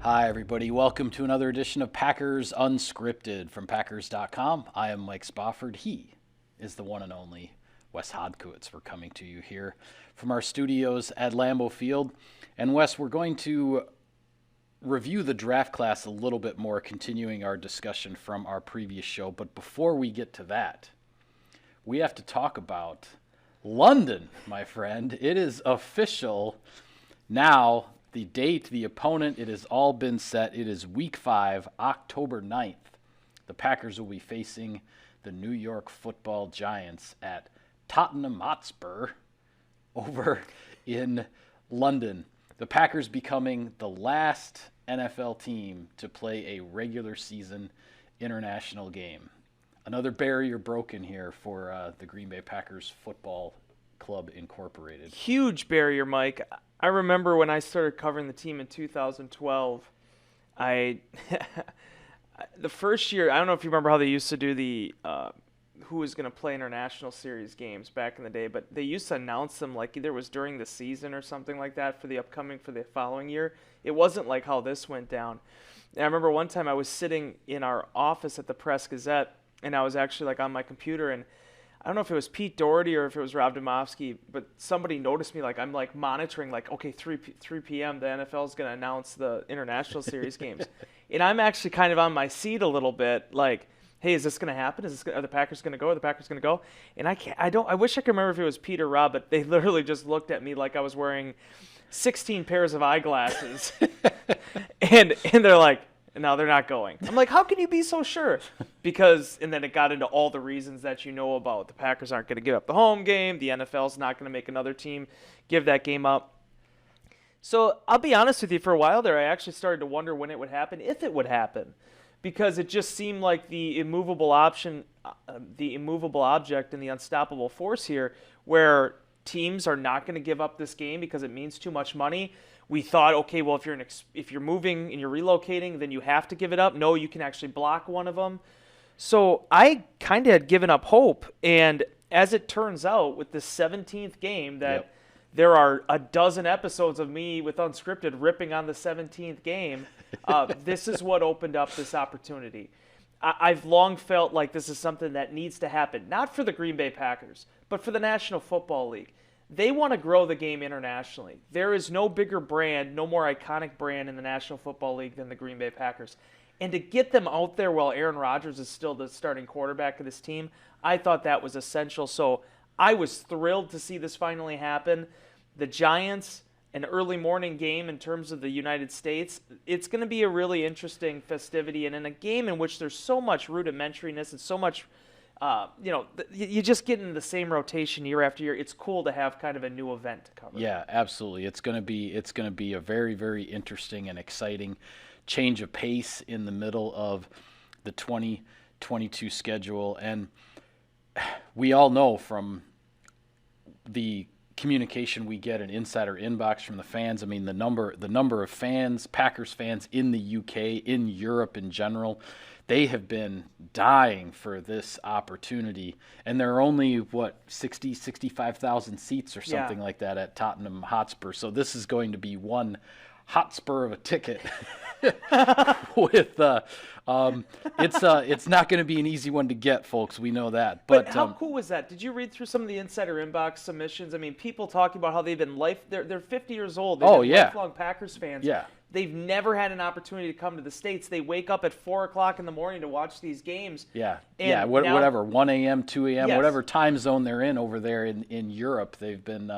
Hi, everybody. Welcome to another edition of Packers Unscripted from Packers.com. I am Mike Spofford. He is the one and only Wes Hodkowitz. We're coming to you here from our studios at Lambeau Field. And Wes, we're going to review the draft class a little bit more, continuing our discussion from our previous show. But before we get to that, we have to talk about London, my friend. It is official now. The date, the opponent, it has all been set. It is Week 5, October 9th. The Packers will be facing the New York Football Giants at Tottenham Hotspur over in London. The Packers becoming the last NFL team to play a regular season international game. Another barrier broken here for the Green Bay Packers Football Club Incorporated. Huge barrier, Mike. I remember when I started covering the team in 2012, the first year, I don't know if you remember how they used to do the who was going to play international series games back in the day, but they used to announce them like either it was during the season or something like that for the following year. It wasn't like how this went down. And I remember one time I was sitting in our office at the Press Gazette, and I was actually like on my computer, and I don't know if it was Pete Doherty or if it was Rob Domofsky, but somebody noticed me, like I'm like monitoring, like, okay, 3 p.m. the NFL is going to announce the international series games. And I'm actually kind of on my seat a little bit, like, hey, is this going to happen? Are the Packers going to go? Are the Packers going to go? And I wish I could remember if it was Pete or Rob, but they literally just looked at me like I was wearing 16 pairs of eyeglasses. and they're like, no, they're not going. I'm like, how can you be so sure? Because, and then it got into all the reasons that you know about. The Packers aren't going to give up the home game. The NFL's not going to make another team give that game up. So I'll be honest with you, for a while there, I actually started to wonder when it would happen, if it would happen. Because it just seemed like the immovable object and the unstoppable force here, where teams are not going to give up this game because it means too much money. We thought, okay, well, if you're moving and you're relocating, then you have to give it up. No, you can actually block one of them. So I kind of had given up hope. And as it turns out, with the 17th game, that there are a dozen episodes of me with Unscripted ripping on the 17th game, this is what opened up this opportunity. I've long felt like this is something that needs to happen, not for the Green Bay Packers, but for the National Football League. They want to grow the game internationally. There is no bigger brand, no more iconic brand in the National Football League than the Green Bay Packers. And to get them out there while Aaron Rodgers is still the starting quarterback of this team, I thought that was essential. So I was thrilled to see this finally happen. The Giants, an early morning game in terms of the United States, it's going to be a really interesting festivity. And in a game in which there's so much rudimentariness and so much you just get in the same rotation year after year. It's cool to have kind of a new event to cover. Yeah, absolutely. It's going to be a very, very interesting and exciting change of pace in the middle of the 2022 schedule. And we all know from the communication we get, an insider inbox from the fans. I mean, the number of fans, Packers fans in the UK, in Europe in general, they have been dying for this opportunity. And there are only, 65,000 seats or something like that at Tottenham Hotspur. So this is going to be one Hotspur of a ticket. With it's not going to be an easy one to get, folks. We know that. But how cool was that? Did you read through some of the insider inbox submissions? I mean, people talking about how they've been they're 50 years old. They've been lifelong Packers fans. Yeah. They've never had an opportunity to come to the States. They wake up at 4:00 in the morning to watch these games. Yeah. And whatever, 1 a.m., 2 a.m., yes, whatever time zone they're in over there in Europe. They've been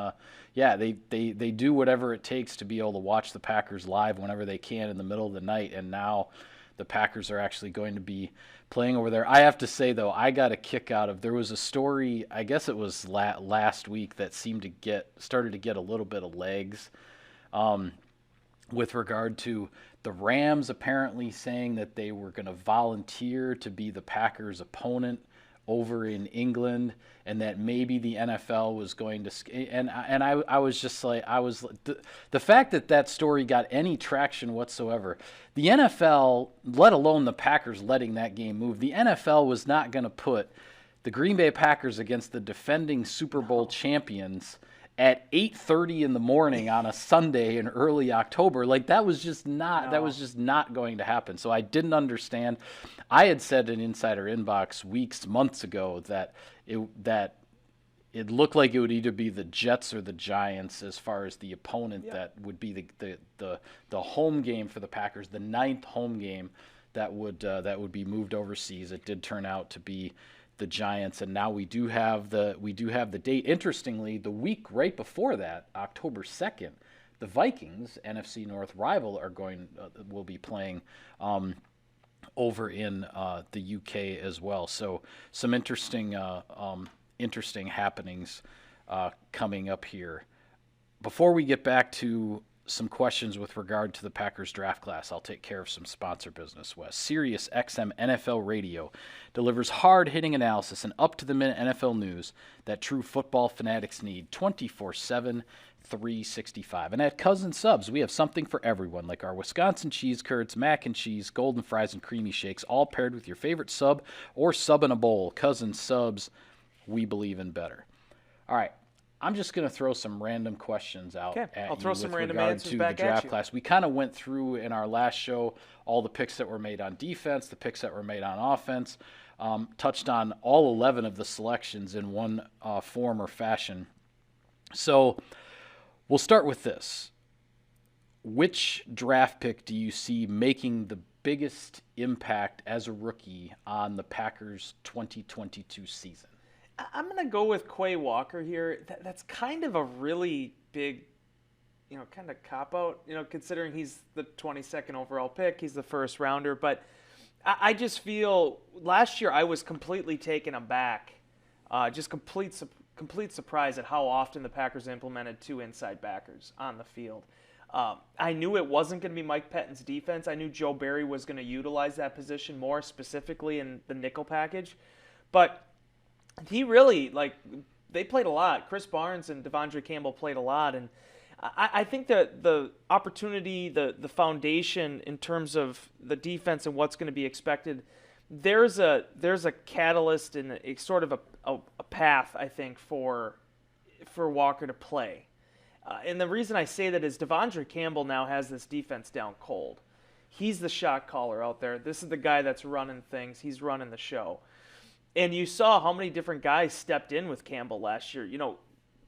they do whatever it takes to be able to watch the Packers live whenever they can in the middle of the night. And now the Packers are actually going to be playing over there. I have to say, though, I got a kick out of, there was a story, I guess it was last week, that started to get a little bit of legs with regard to the Rams apparently saying that they were going to volunteer to be the Packers' opponent over in England, and that maybe the NFL was going to, and I was just like, the fact that story got any traction whatsoever, the NFL, let alone the Packers letting that game move, the NFL was not going to put the Green Bay Packers against the defending Super Bowl champions at 8:30 in the morning on a Sunday in early October. Like that was just not going to happen. So I didn't understand. I had said in Insider Inbox months ago that it looked like it would either be the Jets or the Giants as far as the opponent that would be the home game for the Packers, the 9th home game that would be moved overseas. It did turn out to be the Giants, and now we do have the date. Interestingly, the week right before that, October 2nd, the Vikings, NFC North rival, will be playing over in the UK as well. So some interesting happenings coming up here. Before we get back to some questions with regard to the Packers draft class, I'll take care of some sponsor business, Wes. Sirius XM NFL Radio delivers hard-hitting analysis and up-to-the-minute NFL news that true football fanatics need 24/7, 365. And at Cousin Subs, we have something for everyone, like our Wisconsin cheese curds, mac and cheese, golden fries, and creamy shakes, all paired with your favorite sub or sub in a bowl. Cousin Subs, we believe in better. All right. I'm just going to throw some random questions out at I'll throw some random regard answers to back the draft at you. class. We kind of went through in our last show all the picks that were made on defense, the picks that were made on offense, touched on all 11 of the selections in one form or fashion. So we'll start with this. Which draft pick do you see making the biggest impact as a rookie on the Packers' 2022 season? I'm going to go with Quay Walker here. That's kind of a really big, kind of cop-out, considering he's the 22nd overall pick. He's the first rounder. But I just feel last year I was completely taken aback, just complete surprise at how often the Packers implemented 2 inside backers on the field. I knew it wasn't going to be Mike Pettine's defense. I knew Joe Barry was going to utilize that position more specifically in the nickel package. But he really, they played a lot. Chris Barnes and Devondre Campbell played a lot. And I think that the opportunity, the foundation in terms of the defense and what's going to be expected, there's a catalyst and a sort of a path, I think, for Walker to play. And the reason I say that is Devondre Campbell now has this defense down cold. He's the shot caller out there. This is the guy that's running things. He's running the show. And you saw how many different guys stepped in with Campbell last year.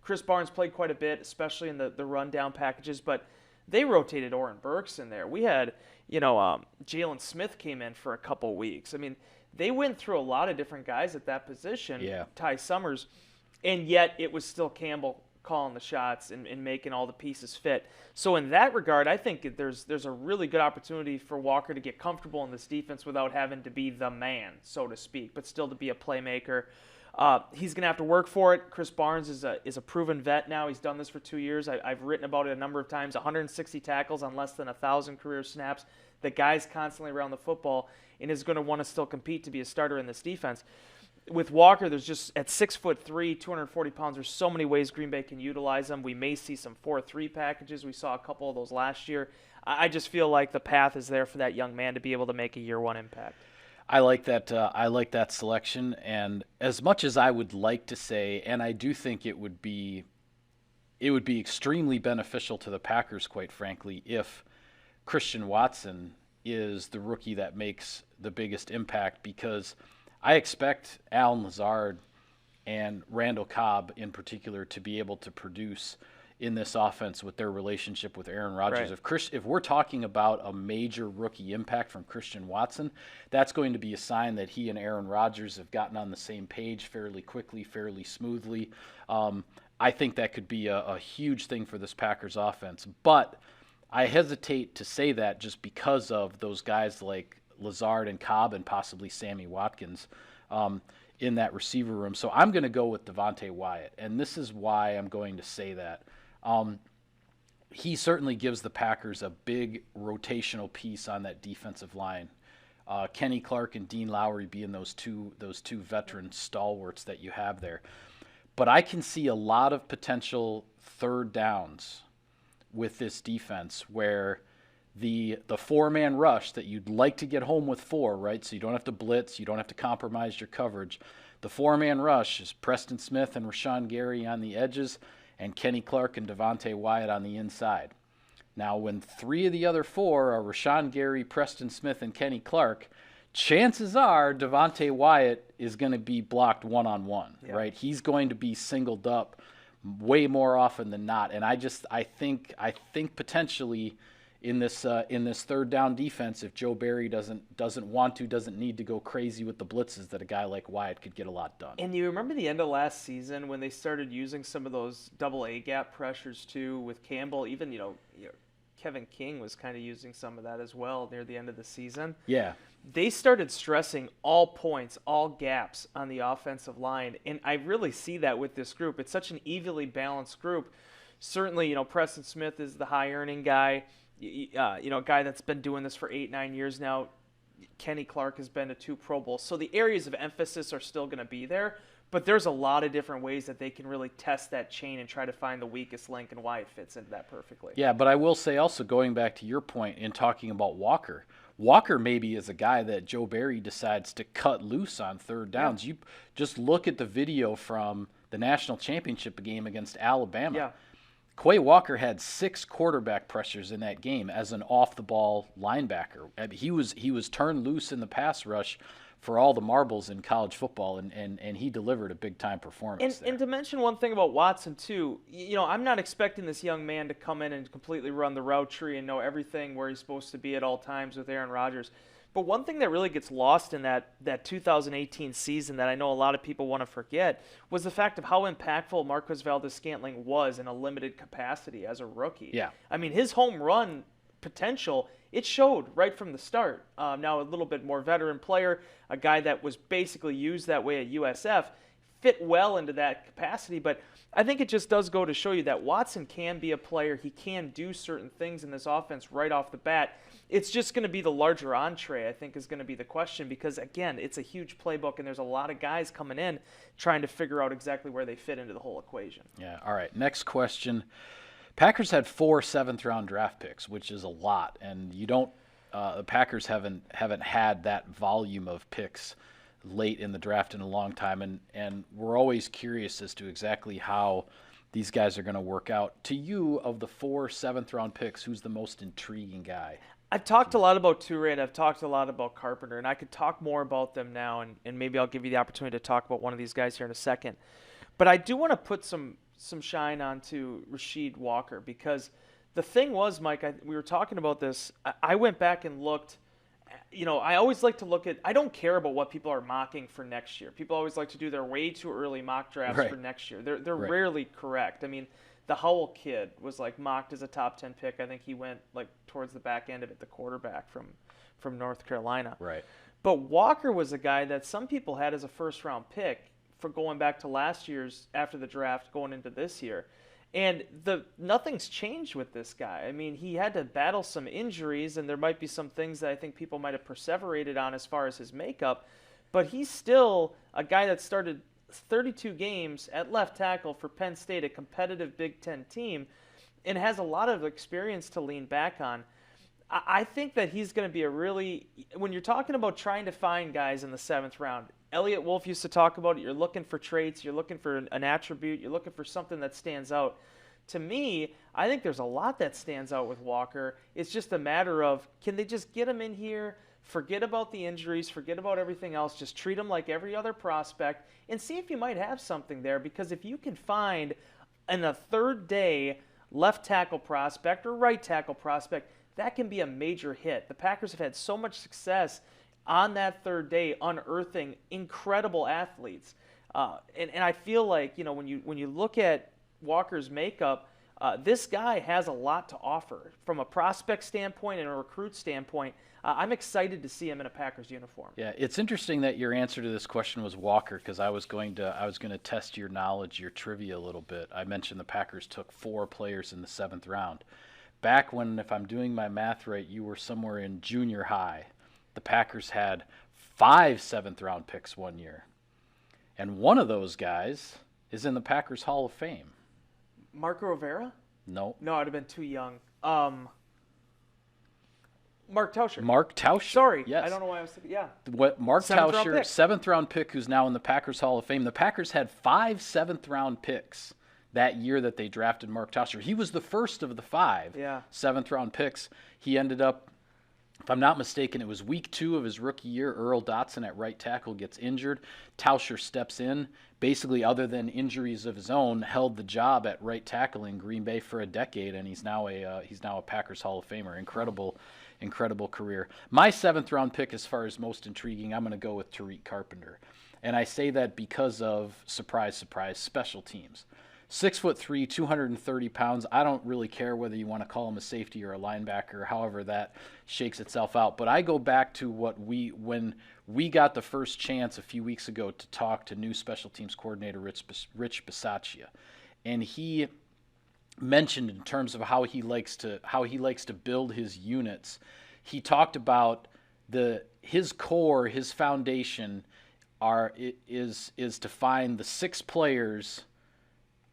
Chris Barnes played quite a bit, especially in the rundown packages, but they rotated Oren Burks in there. We had, Jalen Smith came in for a couple weeks. I mean, they went through a lot of different guys at that position, Ty Summers, and yet it was still Campbell calling the shots and making all the pieces fit. So in that regard, I think there's a really good opportunity for Walker to get comfortable in this defense without having to be the man, so to speak, but still to be a playmaker. He's going to have to work for it. Chris Barnes is a proven vet now. He's done this for 2 years. I've written about it a number of times. 160 tackles on less than 1,000 career snaps. The guy's constantly around the football and is going to want to still compete to be a starter in this defense. With Walker, there's just at 6'3", 240 pounds, there's so many ways Green Bay can utilize him. We may see some 4-3 packages. We saw a couple of those last year. I just feel like the path is there for that young man to be able to make a year-one impact. I like that. I like that selection, and as much as I would like to say, and I do think it would be extremely beneficial to the Packers, quite frankly, if Christian Watson is the rookie that makes the biggest impact, because I expect Allen Lazard and Randall Cobb in particular to be able to produce in this offense with their relationship with Aaron Rodgers. Right. If we're talking about a major rookie impact from Christian Watson, that's going to be a sign that he and Aaron Rodgers have gotten on the same page fairly quickly, fairly smoothly. I think that could be a huge thing for this Packers offense. But I hesitate to say that just because of those guys like Lazard and Cobb and possibly Sammy Watkins in that receiver room. So I'm going to go with Devonte Wyatt, and this is why I'm going to say that. He certainly gives the Packers a big rotational piece on that defensive line. Kenny Clark and Dean Lowry being those two veteran stalwarts that you have there. But I can see a lot of potential third downs with this defense where the four-man rush that you'd like to get home with 4, right? So you don't have to blitz, you don't have to compromise your coverage. The four-man rush is Preston Smith and Rashawn Gary on the edges, and Kenny Clark and Devonte Wyatt on the inside. Now, when 3 of the other 4 are Rashawn Gary, Preston Smith, and Kenny Clark, chances are Devonte Wyatt is going to be blocked one-on-one, right? He's going to be singled up way more often than not. And I think potentially in this third down defense, if Joe Barry doesn't need to go crazy with the blitzes, that a guy like Wyatt could get a lot done. And you remember the end of last season when they started using some of those double A gap pressures too with Campbell, even Kevin King was kind of using some of that as well near the end of the season. Yeah. They started stressing all points, all gaps on the offensive line, and I really see that with this group. It's such an evenly balanced group. Certainly, Preston Smith is the high-earning guy, a guy that's been doing this for 8-9 years now. Kenny Clark has been to 2 Pro Bowls. So the areas of emphasis are still going to be there, but there's a lot of different ways that they can really test that chain and try to find the weakest link and why it fits into that perfectly. Yeah, but I will say also, going back to your point in talking about Walker maybe is a guy that Joe Barry decides to cut loose on third downs. Yeah. You just look at the video from the national championship game against Alabama. Yeah. Quay Walker had 6 quarterback pressures in that game as an off-the-ball linebacker. I mean, he was turned loose in the pass rush for all the marbles in college football, and he delivered a big-time performance. And to mention one thing about Watson, too, I'm not expecting this young man to come in and completely run the route tree and know everything where he's supposed to be at all times with Aaron Rodgers. But one thing that really gets lost in that 2018 season that I know a lot of people want to forget was the fact of how impactful Marquez Valdes-Scantling was in a limited capacity as a rookie. Yeah. I mean, his home run potential, it showed right from the start. Now a little bit more veteran player, a guy that was basically used that way at USF, fit well into that capacity. But I think it just does go to show you that Watson can be a player. He can do certain things in this offense right off the bat. It's just going to be the larger entree, I think, is going to be the question because, again, it's a huge playbook, and there's a lot of guys coming in trying to figure out exactly where they fit into the whole equation. Yeah, all right. Next question. Packers had 4 seventh-round draft picks, which is a lot, and the Packers haven't had that volume of picks late in the draft in a long time, and we're always curious as to exactly how these guys are going to work out. To you, of the 4 seventh-round picks, who's the most intriguing guy? I've talked a lot about Toure, and I've talked a lot about Carpenter, and I could talk more about them now, and maybe I'll give you the opportunity to talk about one of these guys here in a second. But I do want to put some shine onto Rasheed Walker because the thing was, Mike, we were talking about this. I went back and looked. I always like to look at – I don't care about what people are mocking for next year. People always like to do their way too early mock drafts for next year. They're right. rarely correct. I mean, the Howell kid was mocked as a top 10 pick. I think he went towards the back end of it, the quarterback from North Carolina. Right. But Walker was a guy that some people had as a first-round pick for going back to last year's after the draft going into this year. And nothing's changed with this guy. I mean, he had to battle some injuries, and there might be some things that I think people might have perseverated on as far as his makeup. But he's still a guy that started 32 games at left tackle for Penn State, a competitive Big Ten team, and has a lot of experience to lean back on. I think that he's going to be when you're talking about trying to find guys in the 7th round, Elliot Wolf used to talk about it. You're looking for traits. You're looking for an attribute. You're looking for something that stands out. To me, I think there's a lot that stands out with Walker. It's just a matter of, can they just get him in here, forget about the injuries, forget about everything else, just treat him like every other prospect, and see if you might have something there. Because if you can find in a third day left tackle prospect or right tackle prospect, that can be a major hit. The Packers have had so much success on that third day unearthing incredible athletes. And I feel like, when you look at Walker's makeup, this guy has a lot to offer from a prospect standpoint and a recruit standpoint. I'm excited to see him in a Packers uniform. Yeah, it's interesting that your answer to this question was Walker, because I was going to test your knowledge, your trivia a little bit. I mentioned the Packers took 4 players in the 7th round. Back when, if I'm doing my math right, you were somewhere in junior high, the Packers had 5 7th-round picks one year. And one of those guys is in the Packers Hall of Fame. Marco Rivera? No. No, I'd have been too young. Mark Tauscher. Mark Tauscher. Sorry. Yes. I don't know why I was thinking. Yeah. Mark Tauscher, 7th-round pick, who's now in the Packers Hall of Fame. The Packers had 5 7th-round picks that year that they drafted Mark Tauscher. He was the first of the 5 seventh-round picks. He ended up, if I'm not mistaken, it was week 2 of his rookie year. Earl Dotson at right tackle gets injured. Tauscher steps in, basically other than injuries of his own, held the job at right tackle in Green Bay for a decade, and he's now a Packers Hall of Famer. Incredible career. My 7th-round pick, as far as most intriguing, I'm going to go with Tariq Carpenter. And I say that because of, surprise, surprise, special teams. 6'3", 230 pounds. I don't really care whether you want to call him a safety or a linebacker, however that shakes itself out. But I go back to when we got the first chance a few weeks ago to talk to new special teams coordinator Rich Bisaccia, and he mentioned in terms of how he likes to build his units. He talked about his core, his foundation is to find the 6 players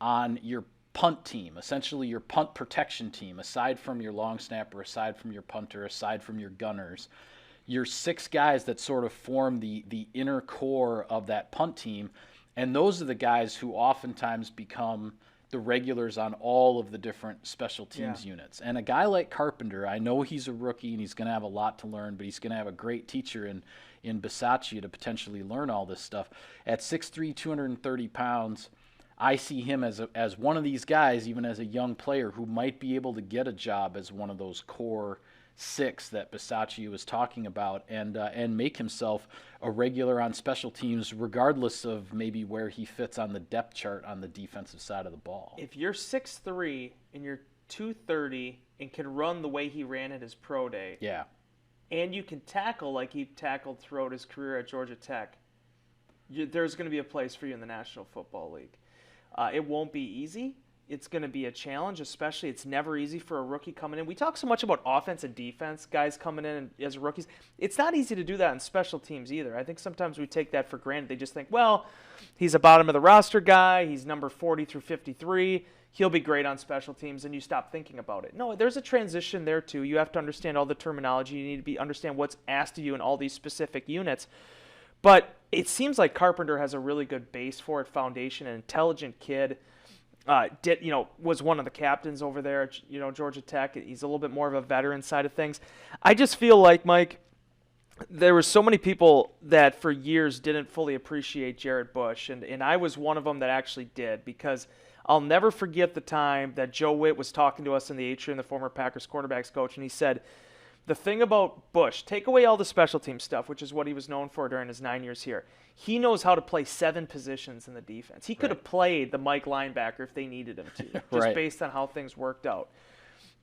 on your punt team, essentially your punt protection team, aside from your long snapper, aside from your punter, aside from your gunners, your 6 guys that sort of form the inner core of that punt team. And those are the guys who oftentimes become the regulars on all of the different special teams units. And a guy like Carpenter, I know he's a rookie and he's going to have a lot to learn, but he's going to have a great teacher in Bisaccia to potentially learn all this stuff. At 6'3", 230 pounds, I see him as one of these guys, even as a young player, who might be able to get a job as one of those core 6 that Bisaccia was talking about, and make himself a regular on special teams, regardless of maybe where he fits on the depth chart on the defensive side of the ball. If you're 6'3" and you're 230 and can run the way he ran at his pro day, and you can tackle like he tackled throughout his career at Georgia Tech, there's going to be a place for you in the National Football League. It won't be easy. It's going to be a challenge, especially it's never easy for a rookie coming in. We talk so much about offense and defense, guys coming in as rookies. It's not easy to do that in special teams either. I think sometimes we take that for granted. They just think, well, he's a bottom of the roster guy. He's number 40 through 53. He'll be great on special teams, and you stop thinking about it. No, there's a transition there too. You have to understand all the terminology. You need to understand what's asked of you in all these specific units. But it seems like Carpenter has a really good base for it, foundation, an intelligent kid. Was one of the captains over there at Georgia Tech. He's a little bit more of a veteran side of things. I just feel like, Mike, there were so many people that for years didn't fully appreciate Jared Bush, and I was one of them that actually did, because I'll never forget the time that Joe Witt was talking to us in the atrium, the former Packers quarterbacks coach, and he said, the thing about Bush, take away all the special team stuff, which is what he was known for during his 9 years here. He knows how to play 7 positions in the defense. He could have played the Mike linebacker if they needed him to, just based on how things worked out.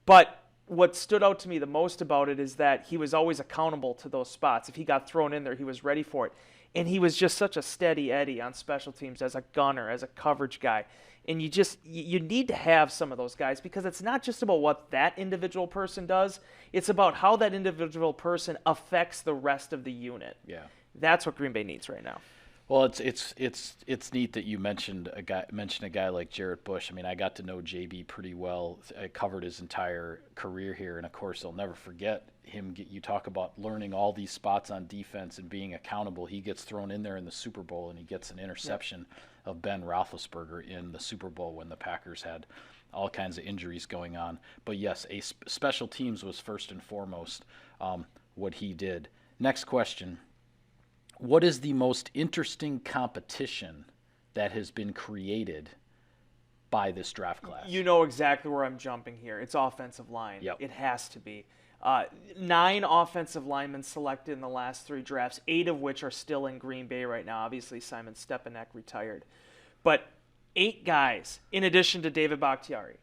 But what stood out to me the most about it is that he was always accountable to those spots. If he got thrown in there, he was ready for it. And he was just such a steady Eddie on special teams as a gunner, as a coverage guy. And you need to have some of those guys, because it's not just about what that individual person does. It's about how that individual person affects the rest of the unit. Yeah. That's what Green Bay needs right now. Well, it's neat that you mentioned a guy like Jared Bush. I mean, I got to know JB pretty well. I covered his entire career here, and of course, I'll never forget him. You talk about learning all these spots on defense and being accountable. He gets thrown in there in the Super Bowl, and he gets an interception of Ben Roethlisberger in the Super Bowl when the Packers had all kinds of injuries going on. But yes, special teams was first and foremost what he did. Next question. What is the most interesting competition that has been created by this draft class? You know exactly where I'm jumping here. It's offensive line. Yep. It has to be. 9 offensive linemen selected in the last 3 drafts, 8 of which are still in Green Bay right now. Obviously, Simon Stepanek retired. But 8 guys, in addition to David Bakhtiari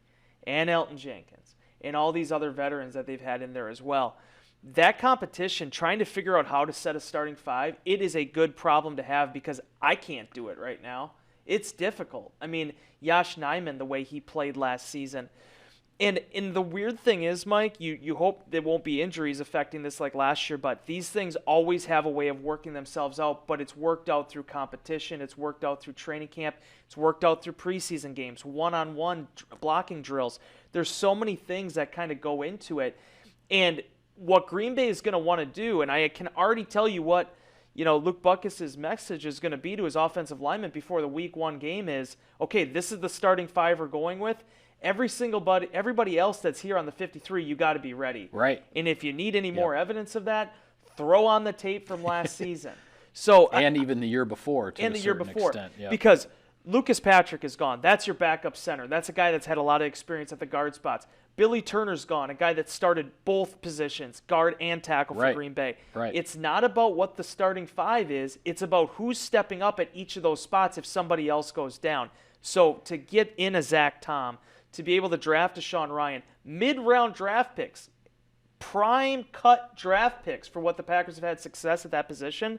and Elton Jenkins and all these other veterans that they've had in there as well. That competition, trying to figure out how to set a starting 5, it is a good problem to have, because I can't do it right now. It's difficult. I mean, Yosh Nijman, the way he played last season. And the weird thing is, Mike, you hope there won't be injuries affecting this like last year, but these things always have a way of working themselves out, but it's worked out through competition. It's worked out through training camp. It's worked out through preseason games, one-on-one blocking drills. There's so many things that kind of go into it. And what Green Bay is going to want to do, and I can already tell you what Luke Buckis's message is going to be to his offensive lineman before the week 1 game is, okay, this is the starting 5 we're going with. Everybody else that's here on the 53, you got to be ready. Right. And if you need any more evidence of that, throw on the tape from last season. So even the year before, to a certain extent. Yep. Because Lucas Patrick is gone. That's your backup center. That's a guy that's had a lot of experience at the guard spots. Billy Turner's gone, a guy that started both positions, guard and tackle for Green Bay. Right. It's not about what the starting 5 is. It's about who's stepping up at each of those spots if somebody else goes down. So to get in a Zach Tom, to be able to draft a Sean Ryan, mid-round draft picks, prime cut draft picks for what the Packers have had success at that position,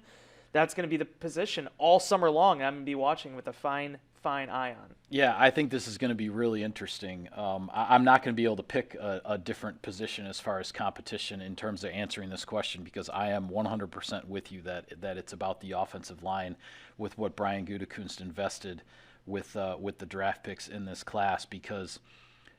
that's going to be the position all summer long. I'm going to be watching with a fine eye on. Yeah, I think this is going to be really interesting. I'm not going to be able to pick a different position as far as competition in terms of answering this question, because I am 100% with you that it's about the offensive line with what Brian Gutekunst invested with the draft picks in this class. Because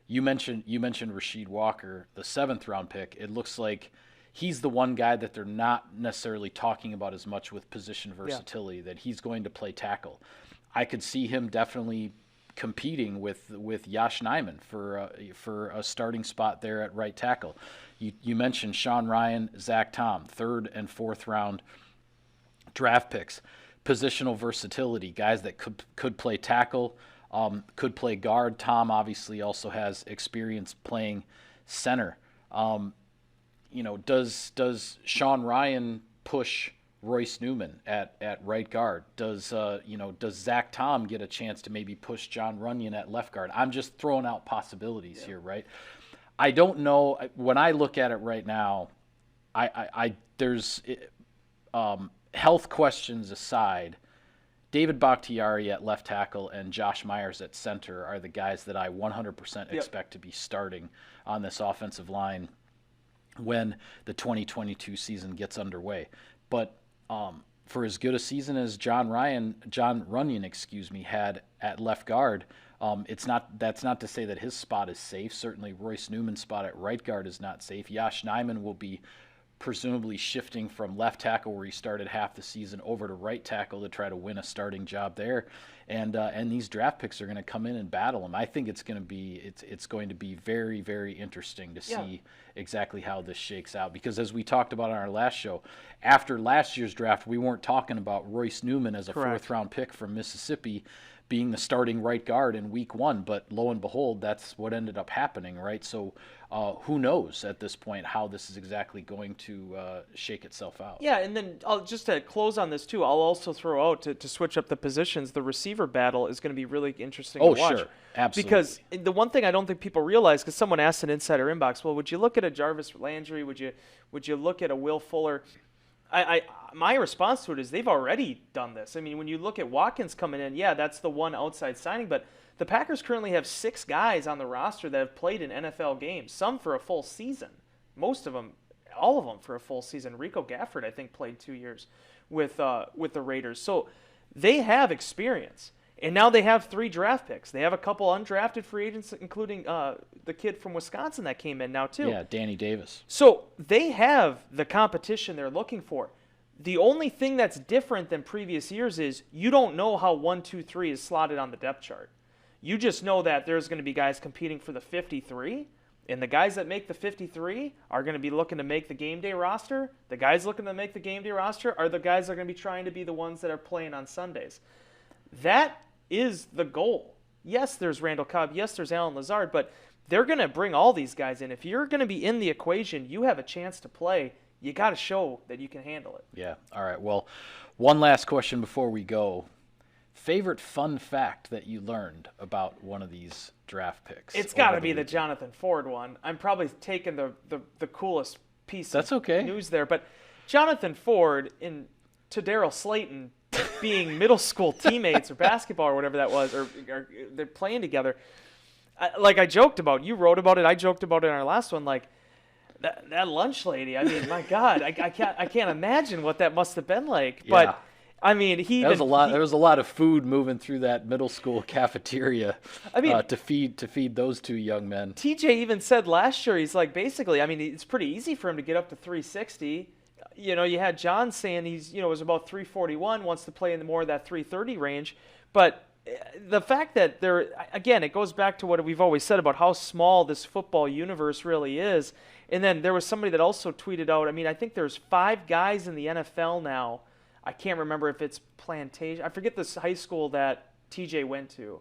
you mentioned Rasheed Walker, the 7th round pick. It looks like he's the one guy that they're not necessarily talking about as much with position versatility, that he's going to play tackle. I could see him definitely competing with Yosh Nijman for a starting spot there at right tackle. You mentioned Sean Ryan, Zach Tom, 3rd and 4th round draft picks. Positional versatility, guys that could play tackle, could play guard. Tom obviously also has experience playing center. Does Sean Ryan push Royce Newman at right guard? Does Zach Tom get a chance to maybe push John Runyon at left guard? I'm just throwing out possibilities here, right? I don't know. When I look at it right now, there's health questions aside, David Bakhtiari at left tackle and Josh Myers at center are the guys that I 100% expect to be starting on this offensive line when the 2022 season gets underway. But for as good a season as John Runyon, had at left guard, that's not to say that his spot is safe. Certainly Royce Newman's spot at right guard is not safe. Yosh Nijman will be presumably shifting from left tackle, where he started half the season, over to right tackle to try to win a starting job there. And these draft picks are going to come in and battle him. I think it's going to be very, very interesting to see exactly how this shakes out. Because as we talked about on our last show, after last year's draft, we weren't talking about Royce Newman as a 4th round pick from Mississippi being the starting right guard in week 1, but lo and behold, that's what ended up happening, right? So who knows at this point how this is exactly going to shake itself out. Yeah, and then just to close on this too, I'll also throw out, to switch up the positions, the receiver battle is going to be really interesting to watch. Oh, sure. Absolutely. Because the one thing I don't think people realize, because someone asked an insider inbox, well, would you look at a Jarvis Landry? Would you look at a Will Fuller? My response to it is they've already done this. I mean, when you look at Watkins coming in, that's the one outside signing, but the Packers currently have 6 guys on the roster that have played in NFL games, some for a full season. Most of them, all of them for a full season. Rico Gafford, I think, played 2 years with the Raiders. So they have experience. And now they have 3 draft picks. They have a couple undrafted free agents, including the kid from Wisconsin that came in now too. Yeah, Danny Davis. So they have the competition they're looking for. The only thing that's different than previous years is you don't know how 1, 2, 3 is slotted on the depth chart. You just know that there's going to be guys competing for the 53, and the guys that make the 53 are going to be looking to make the game day roster. The guys looking to make the game day roster are the guys that are going to be trying to be the ones that are playing on Sundays. That is the goal. Yes, there's Randall Cobb. Yes, there's Alan Lazard, but they're going to bring all these guys in. If you're going to be in the equation, you have a chance to play. You got to show that you can handle it. Yeah. All right. Well, one last question before we go. Favorite fun fact that you learned about one of these draft picks? It's got to be the Jonathan Ford one. I'm probably taking the coolest piece of news there. But Jonathan Ford to Darryl Slayton being middle school teammates or basketball or whatever that was, or they're playing together. Like I joked about, you wrote about it, I joked about it in our last one, like, that lunch lady, I mean, my God, I can't imagine what that must have been like. Yeah. But I mean, there was a lot of food moving through that middle school cafeteria. I mean, to feed those 2 young men. TJ even said last year, he's like, basically, I mean, it's pretty easy for him to get up to 360. you had John saying he's, was about 341, wants to play in more of that 330 range. But the fact that again, it goes back to what we've always said about how small this football universe really is. And then there was somebody that also tweeted out, I think there's 5 guys in the NFL now. I can't remember if it's Plantation. I forget this high school that TJ went to.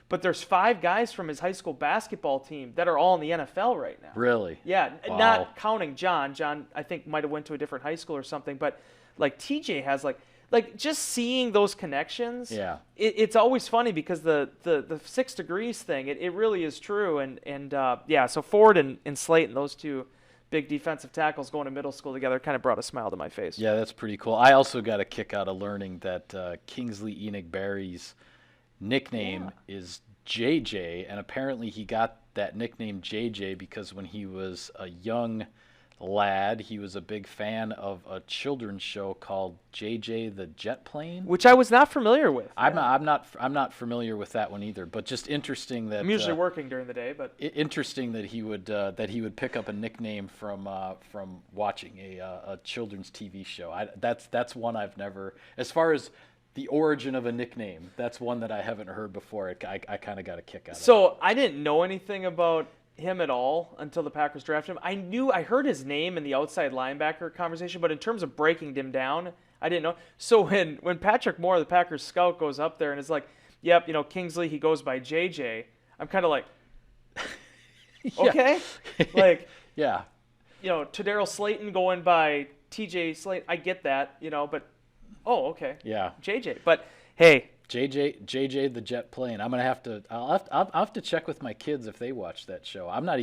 But there's 5 guys from his high school basketball team that are all in the NFL right now. Really? Yeah, Wow. Not counting John. John, I think, might have went to a different high school or something. But, TJ has, just seeing those connections, Yeah. It's always funny because the 6 degrees thing, it really is true. And so Ford and Slayton, those 2 big defensive tackles going to middle school together kind of brought a smile to my face. Yeah, that's pretty cool. I also got a kick out of learning that Kingsley Enigberry's nickname is JJ, and apparently he got that nickname JJ because when he was a young lad, he was a big fan of a children's show called JJ the Jet Plane, which I was not familiar with. I'm not familiar with that one either, but just interesting that I'm usually working during the day, but interesting that he would pick up a nickname from watching a children's TV show. That's one I've never, as far as the origin of a nickname, that's one that I haven't heard before. I kind of got a kick out of it. So I didn't know anything about him at all until the Packers drafted him. I heard his name in the outside linebacker conversation, but in terms of breaking him down, I didn't know. So when Patrick Moore, the Packers scout, goes up there and is like, yep, Kingsley, he goes by JJ, I'm kind of like, okay? Yeah. Tadarius Slayton going by TJ Slayton, I get that, but oh, okay. Yeah. JJ. But hey, JJ the Jet Plane. I'll have to check with my kids if they watched that show. I'm not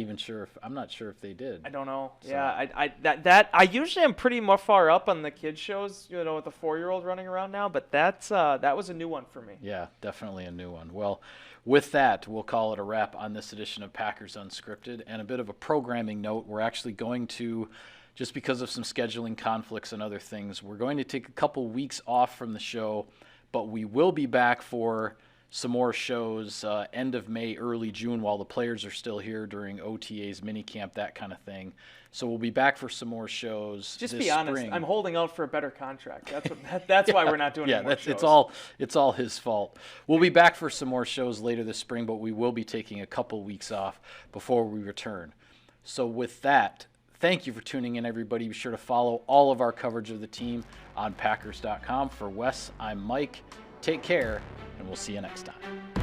sure if they did. I don't know. So. Yeah, I usually am pretty far up on the kids shows, with the 4-year-old running around now, but that was a new one for me. Yeah, definitely a new one. Well, with that, we'll call it a wrap on this edition of Packers Unscripted. And a bit of a programming note, we're actually going to, just because of some scheduling conflicts and other things, we're going to take a couple weeks off from the show, but we will be back for some more shows end of May, early June, while the players are still here during OTAs, minicamp, that kind of thing. So we'll be back for some more shows. Just this be honest, spring. I'm holding out for a better contract. That's why we're not doing any more shows. It's all his fault. We'll be back for some more shows later this spring, but we will be taking a couple weeks off before we return. So with that, thank you for tuning in, everybody. Be sure to follow all of our coverage of the team on Packers.com. For Wes, I'm Mike. Take care, and we'll see you next time.